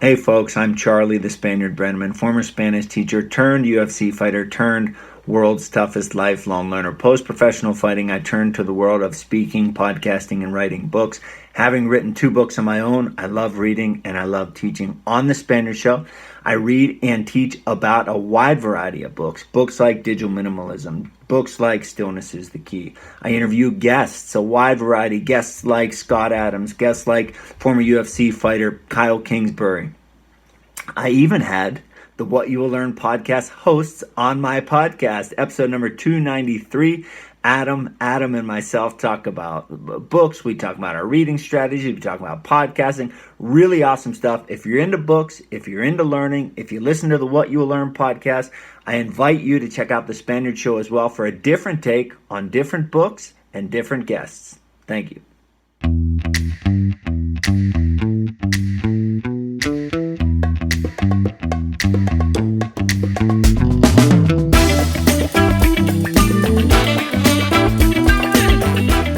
Hey folks, I'm Charlie the Spaniard Brenneman, former Spanish teacher turned UFC fighter turned world's toughest lifelong learner. Post-professional fighting, I turned to the world of speaking, podcasting, and writing books. Having written 2 books of my own, I love reading and I love teaching. On The Spaniard Show, I read and teach about a wide variety of books. Books like Digital Minimalism, books like Stillness is the Key. I interview guests, a wide variety. Guests like Scott Adams, guests like former UFC fighter Kyle Kingsbury. I even had the What You Will Learn podcast hosts on my podcast. Episode number 293. Adam, and myself talk about books. We talk about our reading strategy. We talk about podcasting. Really awesome stuff. If you're into books, if you're into learning, if you listen to the What You Will Learn podcast, I invite you to check out The Spaniard Show as well for a different take on different books and different guests. Thank you.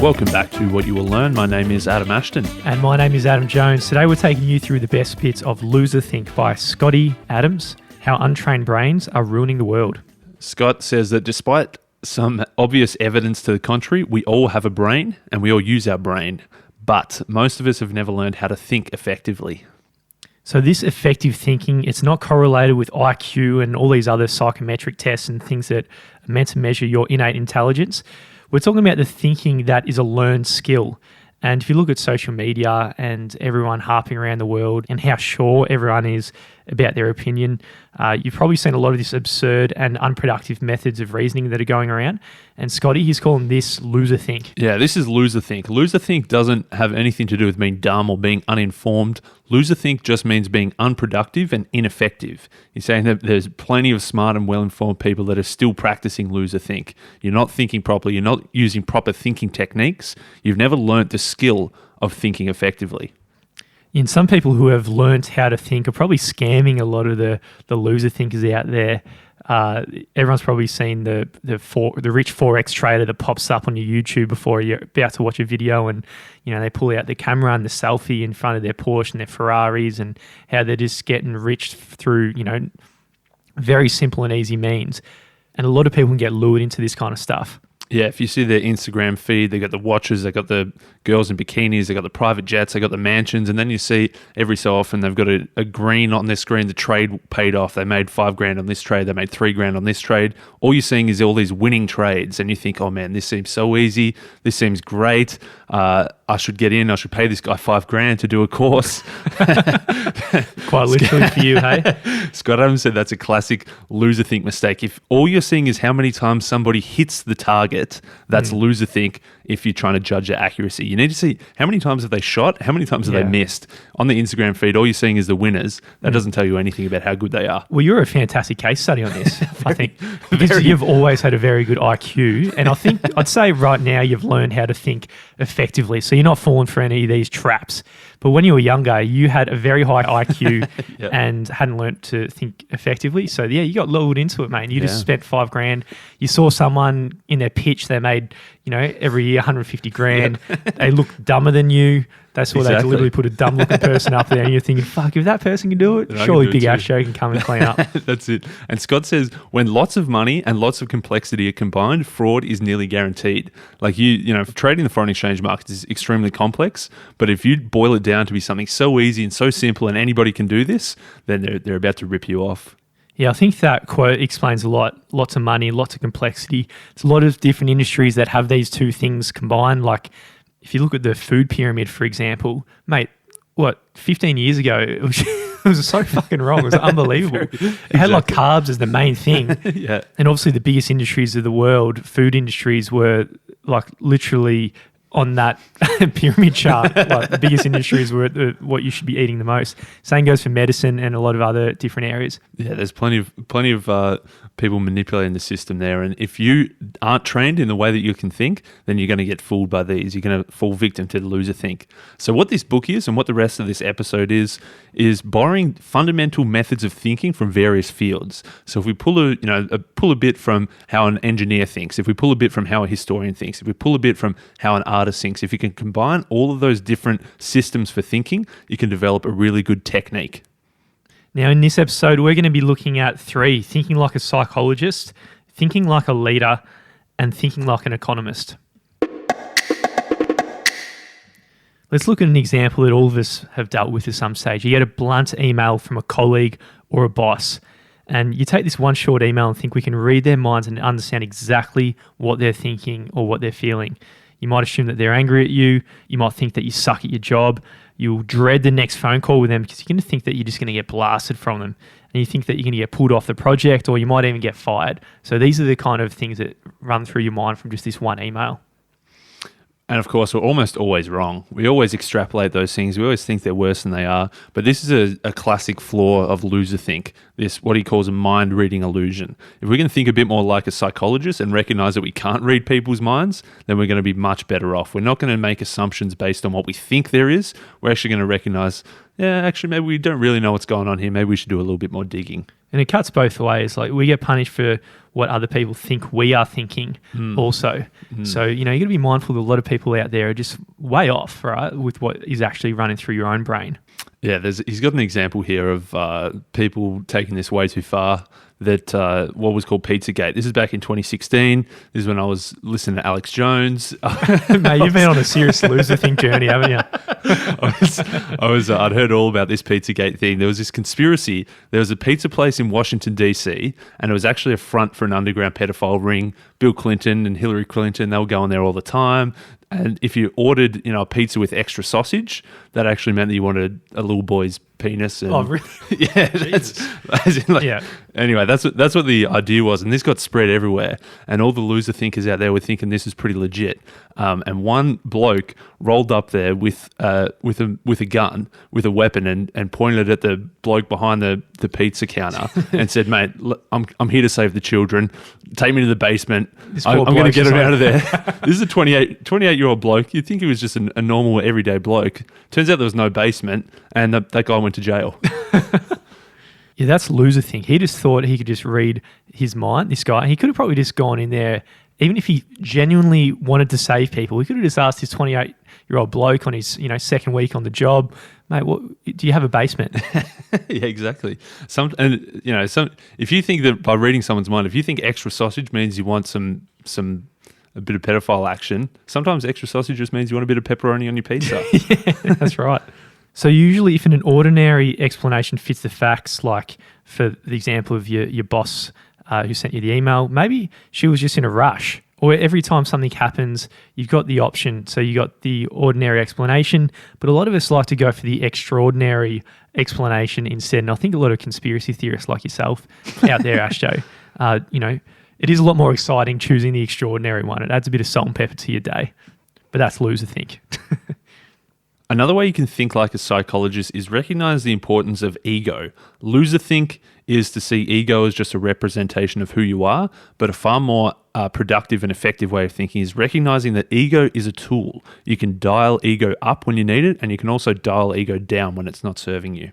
Welcome back to What You Will Learn. My name is Adam Ashton. And my name is Adam Jones. Today we're taking you through the best bits of Loserthink by Scotty Adams, How Untrained Brains Are Ruining the World. Scott says that despite some obvious evidence to the contrary, we all have a brain and we all use our brain, but most of us have never learned how to think effectively. So this effective thinking, it's not correlated with IQ and all these other psychometric tests and things that are meant to measure your innate intelligence. We're talking about the thinking that is a learned skill. And if you look at social media and everyone harping around the world and how sure everyone is about their opinion, you've probably seen a lot of this absurd and unproductive methods of reasoning that are going around. And Scotty, he's calling this loserthink. Yeah, this is loserthink. Loserthink doesn't have anything to do with being dumb or being uninformed. Loserthink just means being unproductive and ineffective. He's saying that there's plenty of smart and well-informed people that are still practicing loserthink. You're not thinking properly. You're not using proper thinking techniques. You've never learnt the skill of thinking effectively. And some people who have learnt how to think are probably scamming a lot of the loser thinkers out there. Everyone's probably seen the rich Forex trader that pops up on your YouTube before you're about to watch a video, and they pull out the camera and the selfie in front of their Porsche and their Ferraris, and how they're just getting rich through very simple and easy means. And a lot of people can get lured into this kind of stuff. Yeah, if you see their Instagram feed, they got the watches, they got the girls in bikinis, they got the private jets, they got the mansions, and then you see every so often they've got a green on their screen, the trade paid off, they made $5,000 on this trade, they made $3,000 on this trade. All you're seeing is all these winning trades, and you think, oh man, this seems so easy, this seems great, I should get in, I should pay this guy $5,000 to do a course. Quite literally for you, hey? Scott Adams said that's a classic loserthink mistake. If all you're seeing is how many times somebody hits the target, that's loserthink. If you're trying to judge their accuracy, you need to see how many times have they shot, how many times have they missed. On the Instagram feed, all you're seeing is the winners. That doesn't tell you anything about how good they are. Well, you're a fantastic case study on this, I think, because you've always had a very good IQ, and I think I'd say right now you've learned how to think effectively, so you're not falling for any of these traps. But when you were younger, you had a very high IQ and hadn't learnt to think effectively. So yeah, you got lured into it, mate. You just spent $5,000. You saw someone in their pitch, they made, every year $150,000. They looked dumber than you. That's why they deliberately put a dumb looking person up there, and you're thinking, fuck, if that person can do it, surely Big Ash Show can come and clean up. That's it. And Scott says, when lots of money and lots of complexity are combined, fraud is nearly guaranteed. Like trading the foreign exchange markets is extremely complex, but if you boil it down to be something so easy and so simple and anybody can do this, then they're about to rip you off. Yeah, I think that quote explains a lot. Lots of money, lots of complexity. There's a lot of different industries that have these two things combined. Like if you look at the food pyramid, for example, mate, 15 years ago, it was so fucking wrong. It was unbelievable. It had like carbs as the main thing. And obviously the biggest industries of the world, food industries, were like literally on that pyramid chart. Like the biggest industries were what you should be eating the most. Same goes for medicine and a lot of other different areas. Yeah, there's plenty of people manipulating the system there, and if you aren't trained in the way that you can think, then you're going to get fooled by these. You're going to fall victim to the loserthink. So what this book is, and what the rest of this episode is borrowing fundamental methods of thinking from various fields. So if we pull a bit from how an engineer thinks, if we pull a bit from how a historian thinks, if we pull a bit from how an artist thinks, if you can combine all of those different systems for thinking, you can develop a really good technique. Now, in this episode, we're going to be looking at 3: thinking like a psychologist, thinking like a leader, and thinking like an economist. Let's look at an example that all of us have dealt with at some stage. You get a blunt email from a colleague or a boss, and you take this one short email and think we can read their minds and understand exactly what they're thinking or what they're feeling. You might assume that they're angry at you. You might think that you suck at your job. You'll dread the next phone call with them because you're going to think that you're just going to get blasted from them. And you think that you're going to get pulled off the project, or you might even get fired. So these are the kind of things that run through your mind from just this one email. And of course, we're almost always wrong. We always extrapolate those things. We always think they're worse than they are. But this is a classic flaw of Loserthink, this what he calls a mind-reading illusion. If we can think a bit more like a psychologist and recognize that we can't read people's minds, then we're going to be much better off. We're not going to make assumptions based on what we think there is. We're actually going to recognize, actually, maybe we don't really know what's going on here. Maybe we should do a little bit more digging. And it cuts both ways. Like, we get punished for what other people think we are thinking also. So, you got to be mindful that a lot of people out there are just way off, right, with what is actually running through your own brain. Yeah, he's got an example here of people taking this way too far. That what was called Pizzagate. This is back in 2016. This is when I was listening to Alex Jones. Mate, you've been on a serious Loserthink journey, haven't you? I'd heard all about this Pizzagate thing. There was this conspiracy. There was a pizza place in Washington, D.C., and it was actually a front for an underground pedophile ring. Bill Clinton and Hillary Clinton, they were going there all the time. And if you ordered, a pizza with extra sausage, that actually meant that you wanted a little boy's penis. And, oh, really? Yeah, Anyway, that's what the idea was, and this got spread everywhere. And all the loser thinkers out there were thinking this is pretty legit. And one bloke rolled up there with a gun, with a weapon, and pointed at the bloke behind the pizza counter and said, "Mate, I'm here to save the children. Take me to the basement. I'm going to get him out of there." This is a 28-year-old bloke. You'd think he was just a normal, everyday bloke. Turns out there was no basement, and that guy went to jail. Yeah, that's Loserthink. He just thought he could just read his mind, this guy. He could have probably just gone in there, even if he genuinely wanted to save people, he could have just asked this 28-year-old bloke on his second week on the job, "Mate, do you have a basement?" Yeah, exactly. If you think that by reading someone's mind, if you think extra sausage means you want a bit of pedophile action, sometimes extra sausage just means you want a bit of pepperoni on your pizza. Yeah, that's right. So usually if an ordinary explanation fits the facts, like for the example of your boss who sent you the email, maybe she was just in a rush. Or every time something happens, you've got the option. So you got the ordinary explanation, but a lot of us like to go for the extraordinary explanation instead. And I think a lot of conspiracy theorists like yourself out there, Ashjo, it is a lot more exciting choosing the extraordinary one. It adds a bit of salt and pepper to your day. But that's Loserthink. Another way you can think like a psychologist is recognize the importance of ego. Loserthink is to see ego as just a representation of who you are, but a far more productive and effective way of thinking is recognizing that ego is a tool. You can dial ego up when you need it, and you can also dial ego down when it's not serving you.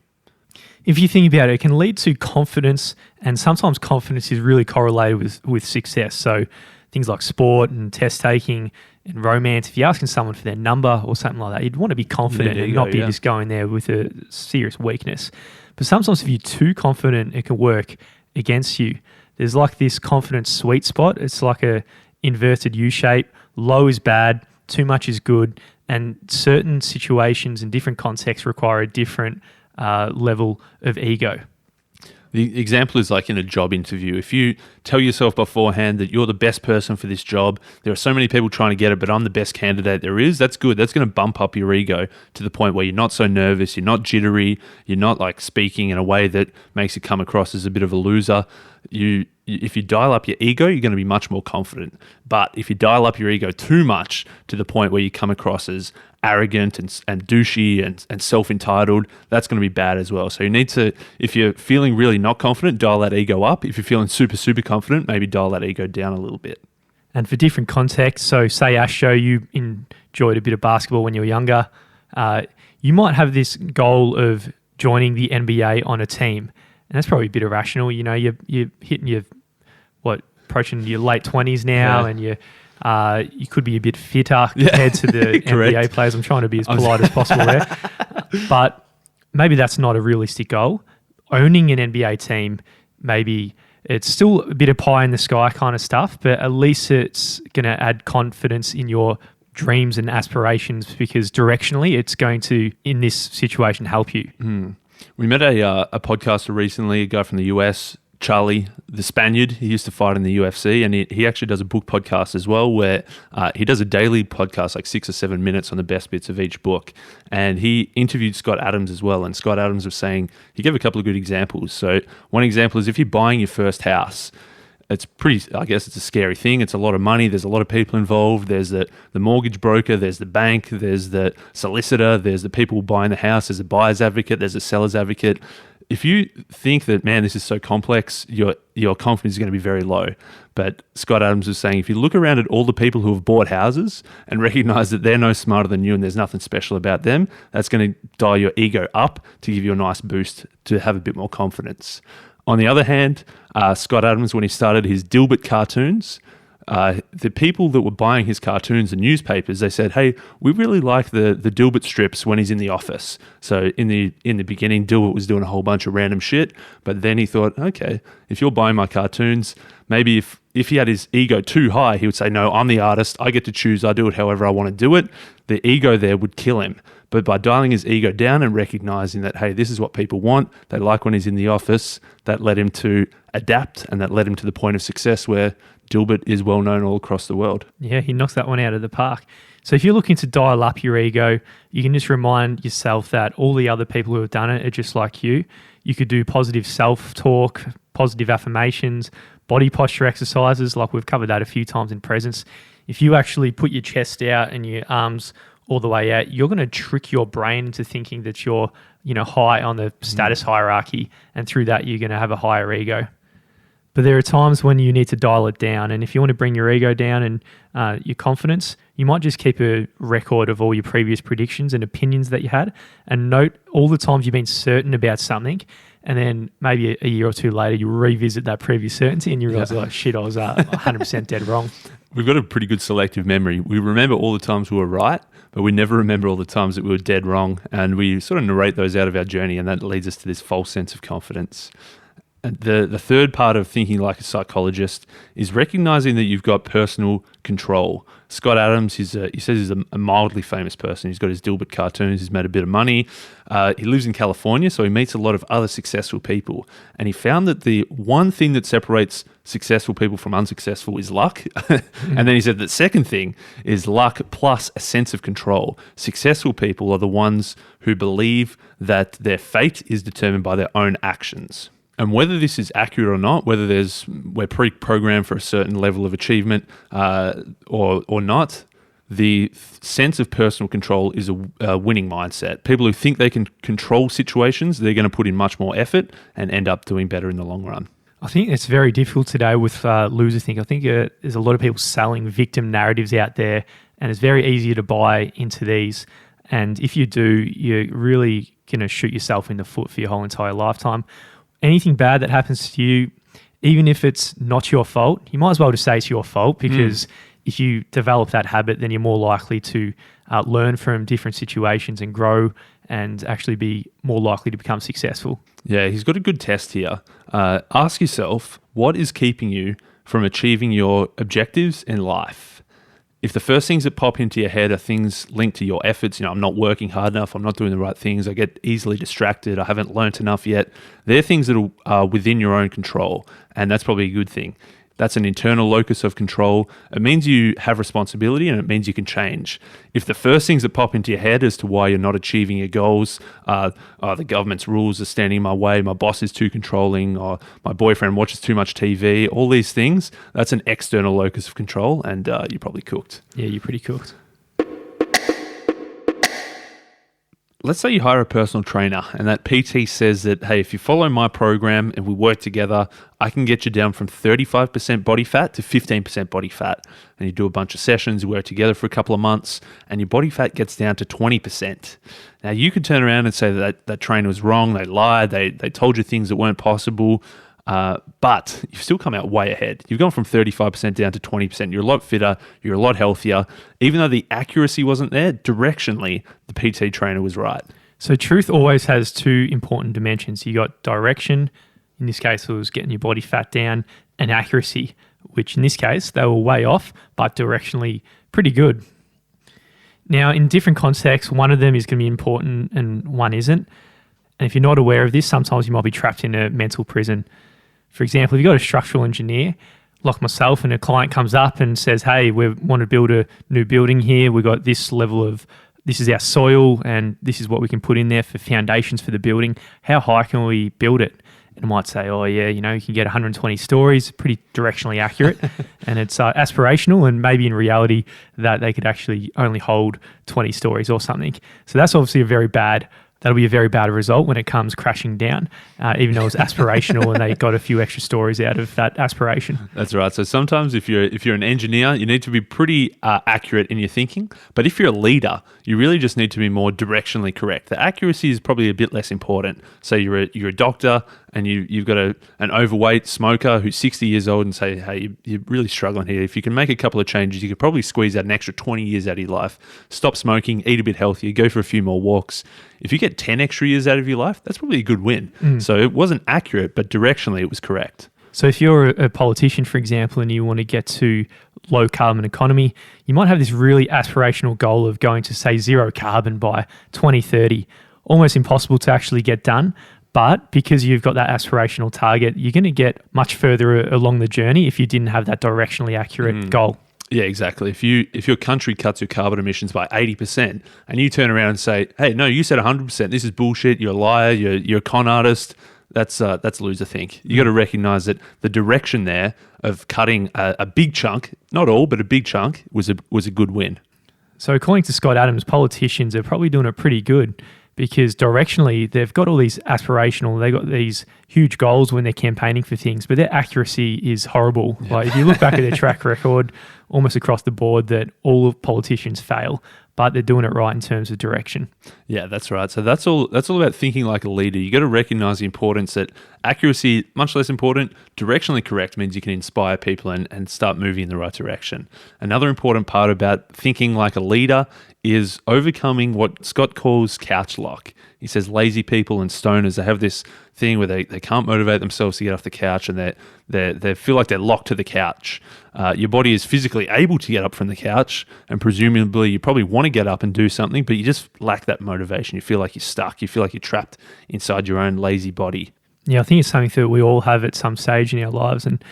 If you think about it, it can lead to confidence, and sometimes confidence is really correlated with success. So things like sport and test taking and romance, if you're asking someone for their number or something like that, you'd want to be confident and not be just going there with a serious weakness. But sometimes if you're too confident, it can work against you. There's like this confidence sweet spot. It's like a inverted U shape. Low is bad, too much is good, and certain situations and different contexts require a different level of ego. The example is like in a job interview. If you tell yourself beforehand that you're the best person for this job, there are so many people trying to get it, but I'm the best candidate there is, that's good. That's going to bump up your ego to the point where you're not so nervous, you're not jittery, you're not like speaking in a way that makes you come across as a bit of a loser. If you dial up your ego, you're going to be much more confident. But if you dial up your ego too much to the point where you come across as arrogant and douchey and self-entitled, that's going to be bad as well. So you need to, if you're feeling really not confident, dial that ego up. If you're feeling super, super confident, maybe dial that ego down a little bit. And for different contexts, so say Ashjo, you enjoyed a bit of basketball when you were younger, you might have this goal of joining the NBA on a team. And that's probably a bit irrational. You're hitting your, approaching your late 20s now, and you could be a bit fitter compared to the NBA players. I'm trying to be as polite as possible there. But maybe that's not a realistic goal. owning an NBA team, maybe it's still a bit of pie in the sky kind of stuff, but at least it's going to add confidence in your dreams and aspirations, because directionally it's going to, in this situation, help you. We met a podcaster recently, a guy from the US, Charlie, the Spaniard. He used to fight in the UFC, and he actually does a book podcast as well, where he does a daily podcast, like 6 or 7 minutes on the best bits of each book. And he interviewed Scott Adams as well, and Scott Adams was saying, he gave a couple of good examples. So one example is if you're buying your first house, it's pretty, I guess it's a scary thing. It's a lot of money. There's a lot of people involved. There's the mortgage broker, there's the bank, there's the solicitor, there's the people buying the house, there's a buyer's advocate, there's a seller's advocate. If you think that, man, this is so complex, your confidence is going to be very low. But Scott Adams was saying, if you look around at all the people who have bought houses and recognize that they're no smarter than you and there's nothing special about them, that's going to dial your ego up to give you a nice boost to have a bit more confidence. On the other hand, Scott Adams, when he started his Dilbert cartoons, the people that were buying his cartoons and newspapers, they said, hey, we really like the Dilbert strips when he's in the office. So in the beginning, Dilbert was doing a whole bunch of random shit, but then he thought, okay, if you're buying my cartoons, maybe if he had his ego too high, he would say, no, I'm the artist, I get to choose, I do it however I want to do it. The ego there would kill him. But by dialing his ego down and recognizing that, hey, this is what people want, they like when he's in the office, that led him to adapt, and that led him to the point of success where Dilbert is well known all across the world. Yeah, he knocks that one out of the park. So if you're looking to dial up your ego, you can just remind yourself that all the other people who have done it are just like you. You could do positive self-talk, positive affirmations, body posture exercises, like we've covered that a few times in presence. If you actually put your chest out and your arms all the way out, you're going to trick your brain into thinking that you're, high on the status hierarchy, and through that you're going to have a higher ego. But there are times when you need to dial it down, and if you want to bring your ego down and your confidence, you might just keep a record of all your previous predictions and opinions that you had, and note all the times you've been certain about something, and then maybe a year or two later you revisit that previous certainty and you realize, oh shit, I was 100% dead wrong. We've got a pretty good selective memory. We remember all the times we were right, but we never remember all the times that we were dead wrong, and we sort of narrate those out of our journey, and that leads us to this false sense of confidence. And the third part of thinking like a psychologist is recognizing that you've got personal control. Scott Adams, he says he's a mildly famous person. He's got his Dilbert cartoons. He's made a bit of money. He lives in California, so he meets a lot of other successful people. And he found that the one thing that separates successful people from unsuccessful is luck. And then he said the second thing is luck plus a sense of control. Successful people are the ones who believe that their fate is determined by their own actions. And whether this is accurate or not, whether we're pre-programmed for a certain level of achievement or not, the sense of personal control is a winning mindset. People who think they can control situations, they're going to put in much more effort and end up doing better in the long run. I think it's very difficult today with Loserthink. I think there's a lot of people selling victim narratives out there, and it's very easy to buy into these. And if you do, you're really going to shoot yourself in the foot for your whole entire lifetime. Anything bad that happens to you, even if it's not your fault, you might as well just say it's your fault, because if you develop that habit, then you're more likely to learn from different situations and grow and actually be more likely to become successful. Yeah, he's got a good test here. Ask yourself, what is keeping you from achieving your objectives in life? If the first things that pop into your head are things linked to your efforts, I'm not working hard enough, I'm not doing the right things, I get easily distracted, I haven't learnt enough yet, they're things that are within your own control, and that's probably a good thing. That's an internal locus of control. It means you have responsibility, and it means you can change. If the first things that pop into your head as to why you're not achieving your goals are the government's rules are standing in my way, my boss is too controlling, or my boyfriend watches too much TV, all these things, that's an external locus of control, and you're probably cooked. Yeah, you're pretty cooked. Let's say you hire a personal trainer and that PT says that, hey, if you follow my program and we work together, I can get you down from 35% body fat to 15% body fat. And you do a bunch of sessions, you work together for a couple of months, and your body fat gets down to 20%. Now, you could turn around and say that trainer was wrong, they lied, they told you things that weren't possible, but you've still come out way ahead. You've gone from 35% down to 20%. You're a lot fitter. You're a lot healthier. Even though the accuracy wasn't there, directionally, the PT trainer was right. So truth always has two important dimensions. You got direction, in this case it was getting your body fat down, and accuracy, which in this case they were way off, but directionally pretty good. Now in different contexts, one of them is going to be important and one isn't. And if you're not aware of this, sometimes you might be trapped in a mental prison. For example, if you've got a structural engineer like myself and a client comes up and says, hey, we want to build a new building here. We've got this level of, this is our soil and this is what we can put in there for foundations for the building. How high can we build it? And I might say, oh yeah, you can get 120 stories, pretty directionally accurate. And it's aspirational, and maybe in reality that they could actually only hold 20 stories or something. So that's obviously that'll be a very bad result when it comes crashing down, even though it's aspirational and they got a few extra stories out of that aspiration. That's right. So sometimes if you're an engineer, you need to be pretty accurate in your thinking. But if you're a leader, you really just need to be more directionally correct. The accuracy is probably a bit less important. So you're a doctor and you've got an overweight smoker who's 60 years old and say, hey, you're really struggling here. If you can make a couple of changes, you could probably squeeze out an extra 20 years out of your life. Stop smoking, eat a bit healthier, go for a few more walks. If you get 10 extra years out of your life, that's probably a good win. So it wasn't accurate, but directionally it was correct. So if you're a politician, for example, and you want to get to low carbon economy, you might have this really aspirational goal of going to, say, zero carbon by 2030. Almost impossible to actually get done. But because you've got that aspirational target, you're going to get much further along the journey if you didn't have that directionally accurate goal. Yeah, exactly. If your country cuts your carbon emissions by 80% and you turn around and say, hey, no, you said 100%, this is bullshit, you're a liar, you're a con artist, that's loserthink. You got to recognize that the direction there of cutting a big chunk, not all, but a big chunk was a good win. So according to Scott Adams, politicians are probably doing it pretty good, because directionally they've got all these aspirational, they've got these huge goals when they're campaigning for things, but their accuracy is horrible. Yeah. Like if you look back at their track record, almost across the board, that all of politicians fail, but they're doing it right in terms of direction. Yeah, that's right. So that's all about thinking like a leader. You got to recognize the importance that accuracy, much less important, directionally correct means you can inspire people and start moving in the right direction. Another important part about thinking like a leader is overcoming what Scott calls couch lock. He says lazy people and stoners, they have this thing where they can't motivate themselves to get off the couch, and they feel like they're locked to the couch. Your body is physically able to get up from the couch, and presumably you probably want to get up and do something, but you just lack that motivation. You feel like you're stuck. You feel like you're trapped inside your own lazy body. Yeah, I think it's something that we all have at some stage in our lives, and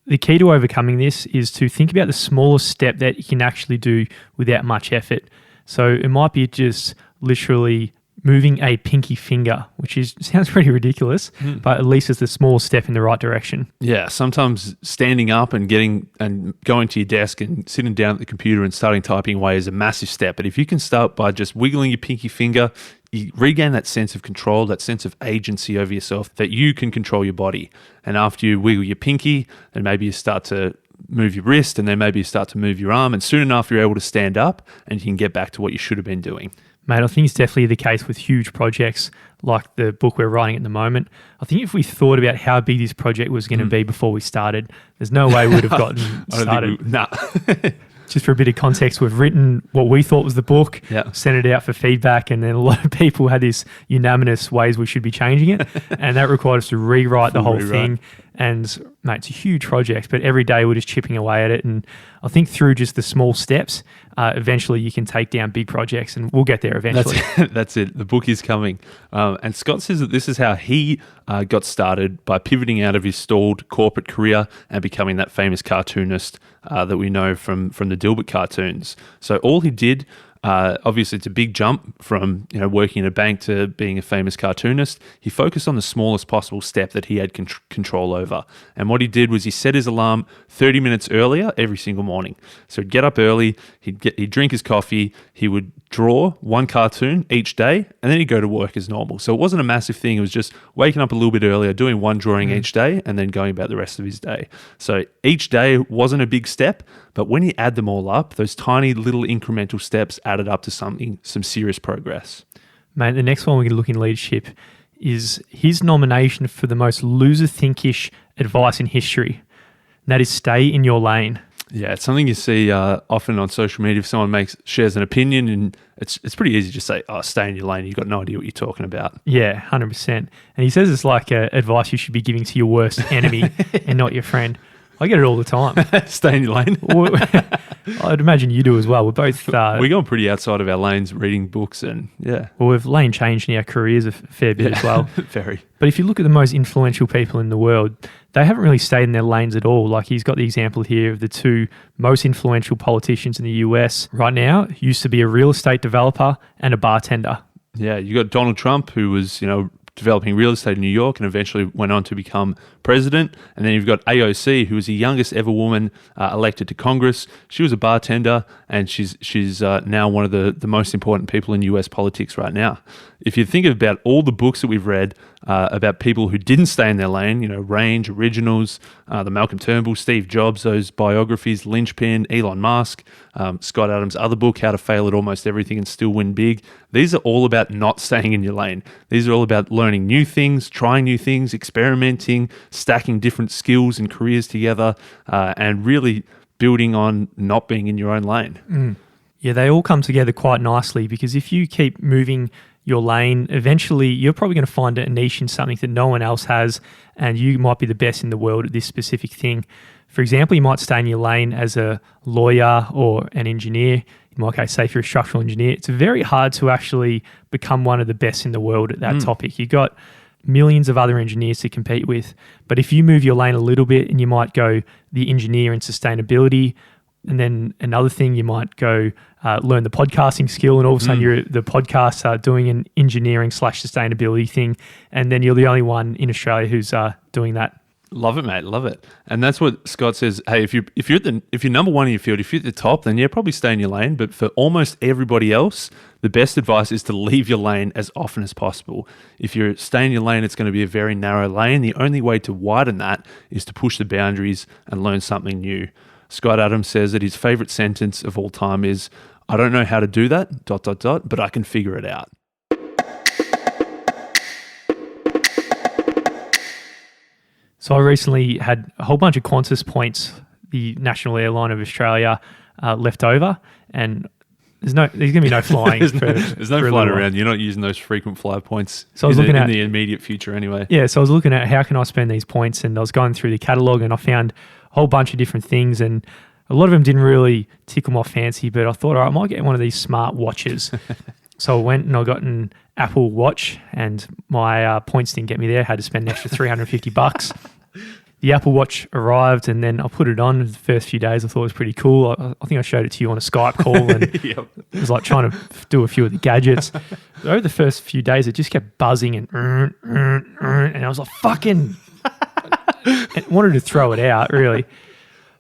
the key to overcoming this is to think about the smallest step that you can actually do without much effort. So it might be just literally moving a pinky finger, which sounds pretty ridiculous, but at least it's the small step in the right direction. Yeah, sometimes standing up and going to your desk and sitting down at the computer and starting typing away is a massive step. But if you can start by just wiggling your pinky finger, you regain that sense of control, that sense of agency over yourself, that you can control your body. And after you wiggle your pinky, then maybe you start to move your wrist, and then maybe you start to move your arm, and soon enough you're able to stand up and you can get back to what you should have been doing. Mate, I think it's definitely the case with huge projects like the book we're writing at the moment. I think if we thought about how big this project was going to be before we started, there's no way we would have gotten started. Just for a bit of context, we've written what we thought was the book, sent it out for feedback, and then a lot of people had this unanimous ways we should be changing it, and that required us to rewrite the whole thing. And mate, it's a huge project, but every day we're just chipping away at it. And I think through just the small steps, eventually you can take down big projects, and we'll get there eventually. That's it. The book is coming. And Scott says that this is how he got started, by pivoting out of his stalled corporate career and becoming that famous cartoonist that we know from the Dilbert cartoons. So all he did, obviously it's a big jump from working in a bank to being a famous cartoonist. He focused on the smallest possible step that he had control over. And what he did was he set his alarm 30 minutes earlier every single morning. So he'd get up early, he'd drink his coffee, he would draw one cartoon each day, and then he'd go to work as normal. So it wasn't a massive thing. It was just waking up a little bit earlier, doing one drawing each day, and then going about the rest of his day. So each day wasn't a big step, but when you add them all up, those tiny little incremental steps added up to some serious progress. Mate, the next one we're going to look in leadership is his nomination for the most loser-thinkish advice in history. And that is stay in your lane. Yeah, it's something you see often on social media. If someone shares an opinion, and it's pretty easy to just say, "Oh, stay in your lane." You've got no idea what you're talking about. Yeah, 100%. And he says it's like advice you should be giving to your worst enemy and not your friend. I get it all the time. Stay in your lane. I'd imagine you do as well. We're both... we're going pretty outside of our lanes, reading books, and yeah. Well, we've lane changed in our careers a fair bit as well. Very. But if you look at the most influential people in the world, they haven't really stayed in their lanes at all. Like he's got the example here of the two most influential politicians in the US right now, used to be a real estate developer and a bartender. Yeah, you got Donald Trump, who was, developing real estate in New York and eventually went on to become president. And then you've got AOC, who was the youngest ever woman elected to Congress. She was a bartender, and she's now one of the most important people in US politics right now. If you think about all the books that we've read about people who didn't stay in their lane, Range, Originals, the Malcolm Turnbull, Steve Jobs, those biographies, Linchpin, Elon Musk, Scott Adams' other book, How to Fail at Almost Everything and Still Win Big. These are all about not staying in your lane. These are all about learning new things, trying new things, experimenting, stacking different skills and careers together, and really building on not being in your own lane. Yeah, they all come together quite nicely, because if you keep moving your lane, eventually you're probably going to find a niche in something that no one else has, and you might be the best in the world at this specific thing. For example, you might stay in your lane as a lawyer or an engineer. In my case, say if you're a structural engineer, it's very hard to actually become one of the best in the world at that topic. You've got millions of other engineers to compete with. But if you move your lane a little bit, and you might go the engineer in sustainability, and then another thing, you might go learn the podcasting skill, and all of a sudden you're the podcast doing an engineering/sustainability thing, and then you're the only one in Australia who's doing that. Love it, mate. Love it. And that's what Scott says. Hey, if you're number one in your field, if you're at the top, then yeah, probably stay in your lane. But for almost everybody else, the best advice is to leave your lane as often as possible. If you're staying in your lane, it's going to be a very narrow lane. The only way to widen that is to push the boundaries and learn something new. Scott Adams says that his favorite sentence of all time is, "I don't know how to do that, ... but I can figure it out." So I recently had a whole bunch of Qantas points, the national airline of Australia, left over, and there's going to be no flying. there's no flying around. You're not using those frequent flyer points. So I was looking at the immediate future anyway. Yeah, so I was looking at how can I spend these points, and I was going through the catalogue, and I found a whole bunch of different things, and a lot of them didn't really tickle my fancy. But I thought, all right, I might get one of these smart watches. So I went and I got an Apple Watch, and my points didn't get me there. I had to spend an extra $350. The Apple Watch arrived, and then I put it on. The first few days I thought it was pretty cool. I think I showed it to you on a Skype call, and Yep. It was like trying to do a few of the gadgets. But over the first few days, it just kept buzzing and I was like, fucking... and wanted to throw it out, really.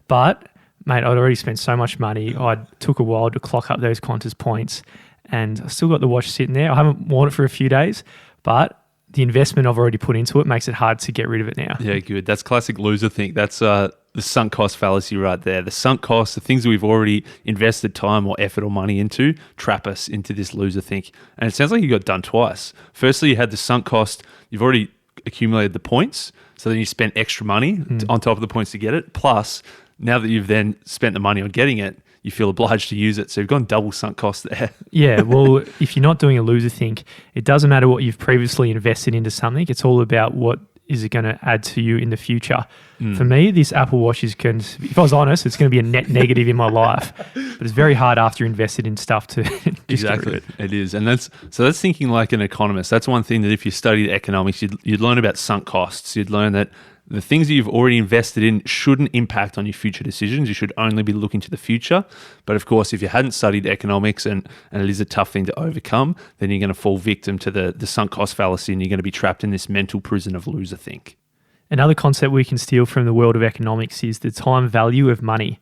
But, mate, I'd already spent so much money. I took a while to clock up those Qantas points, and I still got the watch sitting there. I haven't worn it for a few days, but the investment I've already put into it makes it hard to get rid of it now. Yeah, good. That's classic Loserthink. That's the sunk cost fallacy right there. The sunk cost, the things that we've already invested time or effort or money into, trap us into this Loserthink. And it sounds like you got done twice. Firstly, you had the sunk cost. You've already accumulated the points, so then you spent extra money on top of the points to get it. Plus, now that you've then spent the money on getting it, you feel obliged to use it. So you've gone double sunk cost there. Yeah, well, if you're not doing a Loserthink, it doesn't matter what you've previously invested into something. It's all about what is it going to add to you in the future. For me, this Apple Watch is going to, if I was honest, it's going to be a net negative in my life. But it's very hard after you invested in stuff to just Exactly, get rid of it. it is. And that's thinking like an economist. That's one thing that if you studied economics, you'd learn about sunk costs. You'd learn that the things that you've already invested in shouldn't impact on your future decisions. You should only be looking to the future. But of course, if you hadn't studied economics and it is a tough thing to overcome, then you're going to fall victim to the sunk cost fallacy, and you're going to be trapped in this mental prison of Loserthink. Another concept we can steal from the world of economics is the time value of money.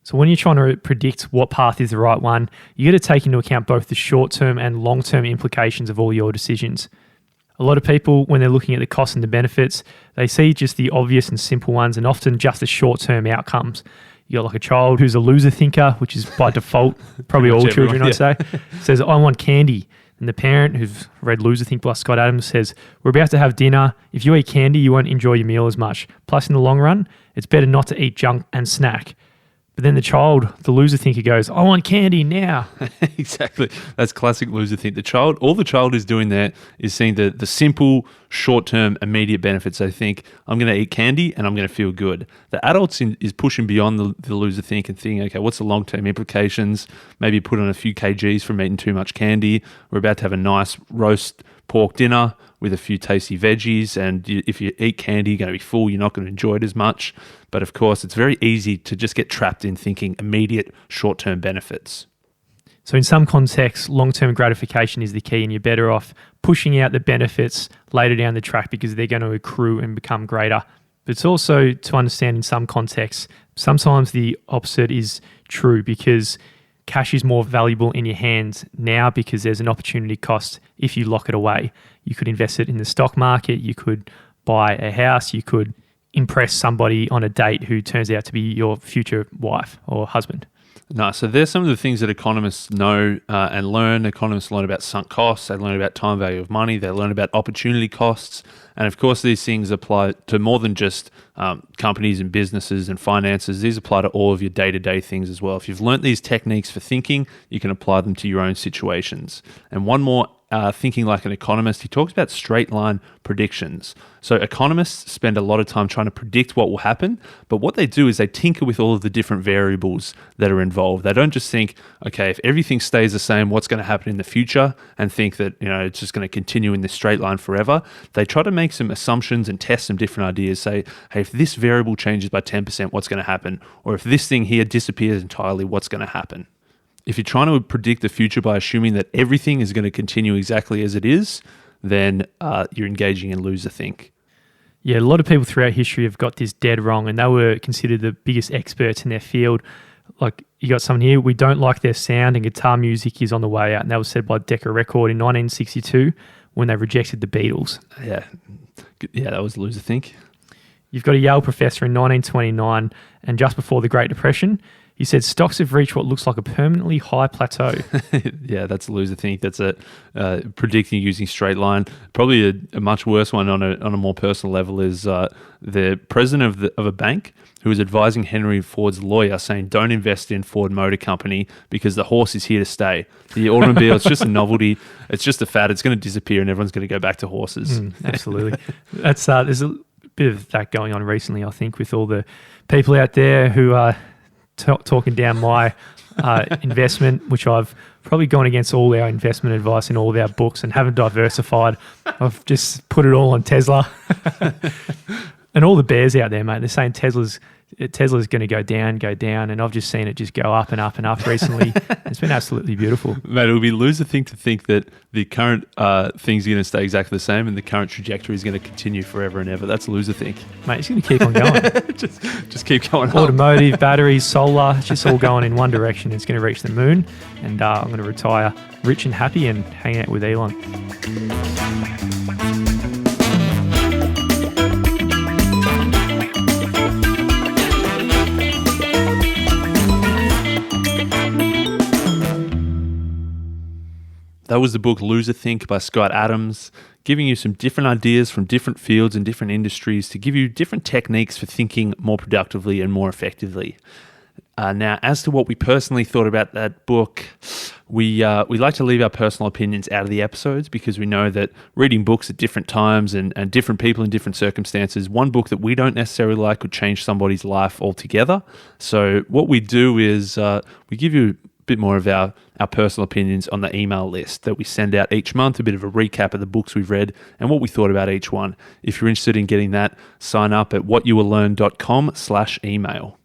So when you're trying to predict what path is the right one, you got to take into account both the short-term and long-term implications of all your decisions. A lot of people, when they're looking at the costs and the benefits, they see just the obvious and simple ones, and often just the short-term outcomes. You got like a child who's a loser thinker, which is by default, probably all children, I'd say, says, I want candy. And the parent who's read Loserthink by Scott Adams says, we're about to have dinner. If you eat candy, you won't enjoy your meal as much. Plus, in the long run, it's better not to eat junk and snack. But then the child, the loser thinker goes, I want candy now. Exactly. That's classic loser think. All the child is doing there is seeing the simple, short-term, immediate benefits. They think, I'm going to eat candy and I'm going to feel good. The adult is pushing beyond the loser think and thinking, okay, what's the long-term implications? Maybe put on a few kgs from eating too much candy. We're about to have a nice roast pork dinner with a few tasty veggies, and if you eat candy, you're going to be full, you're not going to enjoy it as much. But of course, it's very easy to just get trapped in thinking immediate short-term benefits. So in some contexts, long-term gratification is the key, and you're better off pushing out the benefits later down the track because they're going to accrue and become greater. But it's also to understand in some contexts, sometimes the opposite is true because cash is more valuable in your hands now because there's an opportunity cost if you lock it away. You could invest it in the stock market, you could buy a house, you could impress somebody on a date who turns out to be your future wife or husband. No, so there's some of the things that economists know and learn. Economists learn about sunk costs, they learn about time value of money, they learn about opportunity costs. And of course, these things apply to more than just companies and businesses and finances. These apply to all of your day-to-day things as well. If you've learnt these techniques for thinking, you can apply them to your own situations. And one more, thinking like an economist, he talks about straight line predictions. So economists spend a lot of time trying to predict what will happen, but what they do is they tinker with all of the different variables that are involved. They don't just think, okay, if everything stays the same, what's going to happen in the future, and think that, it's just going to continue in this straight line forever. They try to make some assumptions and test some different ideas. Say, hey, if this variable changes by 10%, what's going to happen? Or if this thing here disappears entirely, what's going to happen? If you're trying to predict the future by assuming that everything is going to continue exactly as it is, then you're engaging in loser think. Yeah, a lot of people throughout history have got this dead wrong, and they were considered the biggest experts in their field. Like, you got someone here, we don't like their sound and guitar music is on the way out, and that was said by Decca Record in 1962 when they rejected the Beatles. Yeah, that was loser think. You've got a Yale professor in 1929, and just before the Great Depression, he said stocks have reached what looks like a permanently high plateau. Yeah, that's a loser think. That's a predicting using straight line. Probably a much worse one on a more personal level is the president of a bank who was advising Henry Ford's lawyer saying, don't invest in Ford Motor Company because the horse is here to stay. The automobile, it's just a novelty. It's just a fad. It's going to disappear and everyone's going to go back to horses. Absolutely. That's there's a bit of that going on recently, I think, with all the people out there who are talking down my investment, which I've probably gone against all our investment advice in all of our books and haven't diversified. I've just put it all on Tesla. And all the bears out there, mate, they're saying Tesla's going to go down, and I've just seen it just go up and up and up recently. It's been absolutely beautiful. Mate, it would be loser thing to think that the current things are going to stay exactly the same and the current trajectory is going to continue forever and ever. That's loser think. Mate, it's going to keep on going. just keep going. Automotive, batteries, solar, it's just all going in one direction. It's going to reach the moon, and I'm going to retire rich and happy and hang out with Elon. That was the book Loserthink by Scott Adams, giving you some different ideas from different fields and different industries to give you different techniques for thinking more productively and more effectively. Now, as to what we personally thought about that book, we like to leave our personal opinions out of the episodes because we know that reading books at different times and different people in different circumstances, one book that we don't necessarily like could change somebody's life altogether. So what we do is we give you bit more of our personal opinions on the email list that we send out each month, a bit of a recap of the books we've read and what we thought about each one. If you're interested in getting that, sign up at whatyoullearn.com/email.